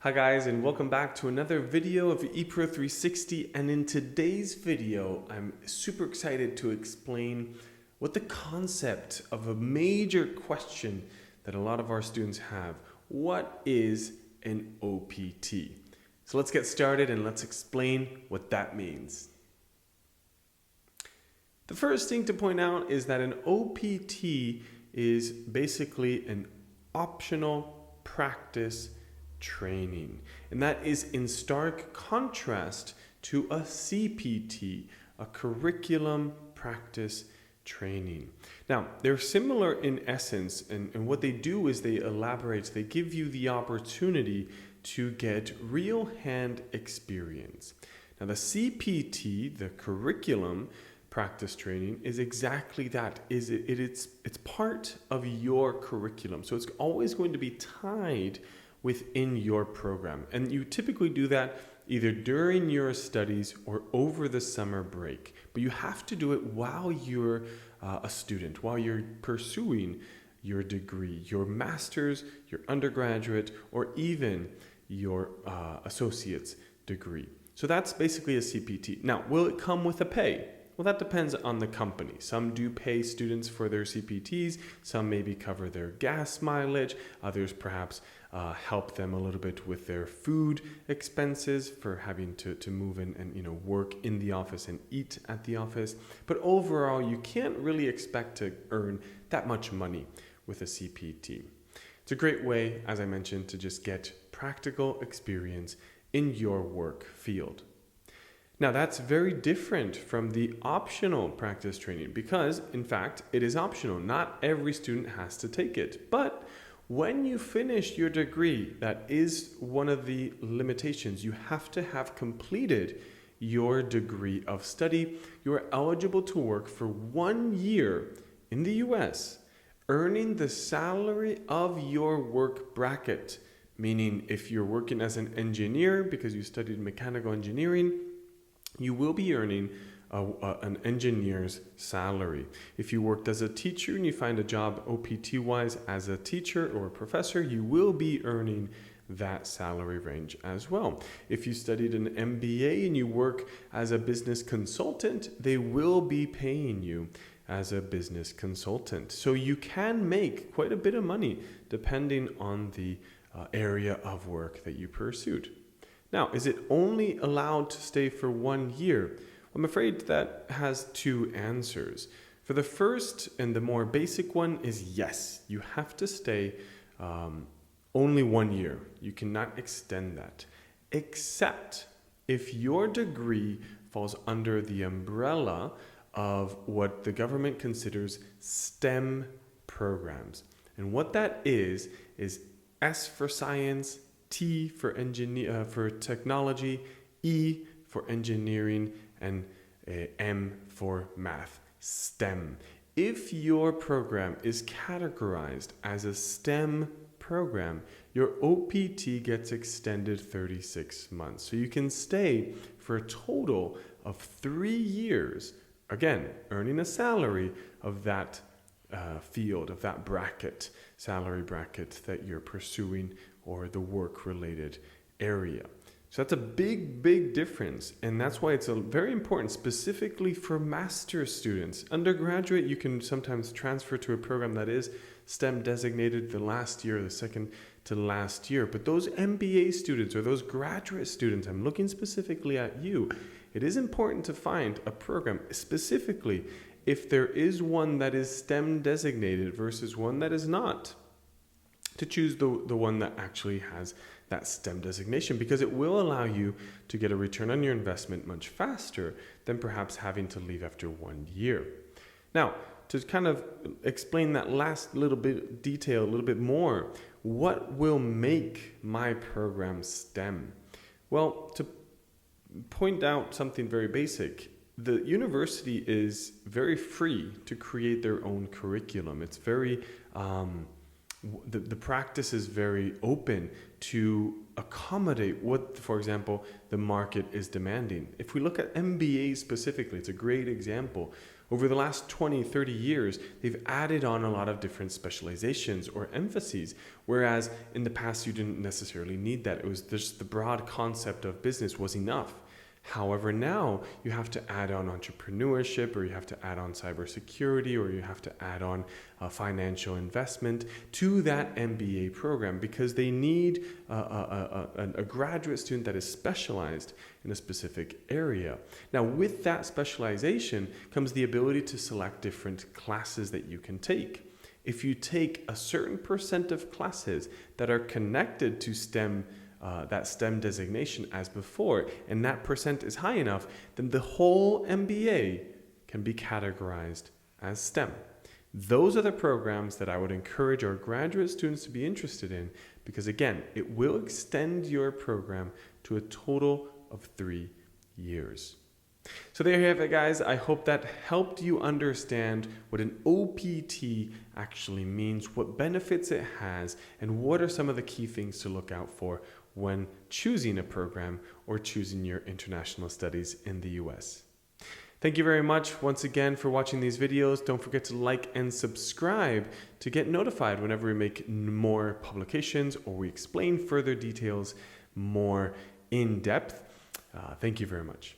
Hi guys, and welcome back to another video of Epro 360. And in today's video, I'm super excited to explain what the concept of a major question that a lot of our students have. What is an OPT? So let's get started and let's explain what that means. The first thing to point out is that an OPT is basically an optional practice training, and that is in stark contrast to a CPT, a curriculum practice training. Now, they're similar in essence, and what they do is they elaborate, they give you the opportunity to get real hand experience. Now, the CPT, the curriculum practice training, is exactly that. It's part of your curriculum, so it's always going to be tied within your program. And you typically do that either during your studies or over the summer break. But you have to do it while you're a student, while you're pursuing your degree, your master's, your undergraduate, or even your associate's degree. So that's basically a CPT. Now, will it come with a pay? Well, that depends on the company. Some do pay students for their CPTs. Some maybe cover their gas mileage. Others perhaps help them a little bit with their food expenses for having to move in and work in the office and eat at the office. But overall, you can't really expect to earn that much money with a CPT. It's a great way, as I mentioned, to just get practical experience in your work field. Now, that's very different from the optional practice training because, in fact, it is optional. Not every student has to take it. But when you finish your degree, that is one of the limitations. You have to have completed your degree of study. You are eligible to work for 1 year in the US, earning the salary of your work bracket. Meaning, if you're working as an engineer because you studied mechanical engineering, you will be earning an engineer's salary. If you worked as a teacher and you find a job OPT-wise as a teacher or a professor, you will be earning that salary range as well. If you studied an MBA and you work as a business consultant, they will be paying you as a business consultant. So you can make quite a bit of money depending on the area of work that you pursued. Now, is it only allowed to stay for 1 year? I'm afraid that has two answers. For the first and the more basic one is yes, you have to stay only 1 year. You cannot extend that, except if your degree falls under the umbrella of what the government considers STEM programs. And what that is S for science, T for technology, E for engineering, and M for math, STEM. If your program is categorized as a STEM program, your OPT gets extended 36 months. So you can stay for a total of 3 years, again, earning a salary of that field, of that bracket, salary bracket that you're pursuing or the work-related area. So that's a big, big difference, and that's why it's very important, specifically for master's students. Undergraduate, you can sometimes transfer to a program that is STEM designated the last year, the second to last year. But those MBA students or those graduate students, I'm looking specifically at you, it is important to find a program, specifically if there is one that is STEM designated versus one that is not, to choose the one that actually has that STEM designation, because it will allow you to get a return on your investment much faster than perhaps having to leave after 1 year. Now, to kind of explain that last little bit detail a little bit more, what will make my program STEM? Well, to point out something very basic, the university is very free to create their own curriculum. It's very the practice is very open to accommodate what, for example, the market is demanding. If we look at MBA specifically, it's a great example. Over the last 20, 30 years, they've added on a lot of different specializations or emphases, whereas in the past you didn't necessarily need that. It was just the broad concept of business was enough. However, now you have to add on entrepreneurship, or you have to add on cybersecurity, or you have to add on financial investment to that MBA program, because they need a graduate student that is specialized in a specific area. Now, with that specialization comes the ability to select different classes that you can take. If you take a certain percent of classes that are connected to STEM, that STEM designation as before, and that percent is high enough, then the whole MBA can be categorized as STEM. Those are the programs that I would encourage our graduate students to be interested in, because again, it will extend your program to a total of 3 years. So there you have it, guys. I hope that helped you understand what an OPT actually means, what benefits it has, and what are some of the key things to look out for when choosing a program or choosing your international studies in the US. Thank you very much once again for watching these videos. Don't forget to like and subscribe to get notified whenever we make more publications or we explain further details more in depth. Thank you very much.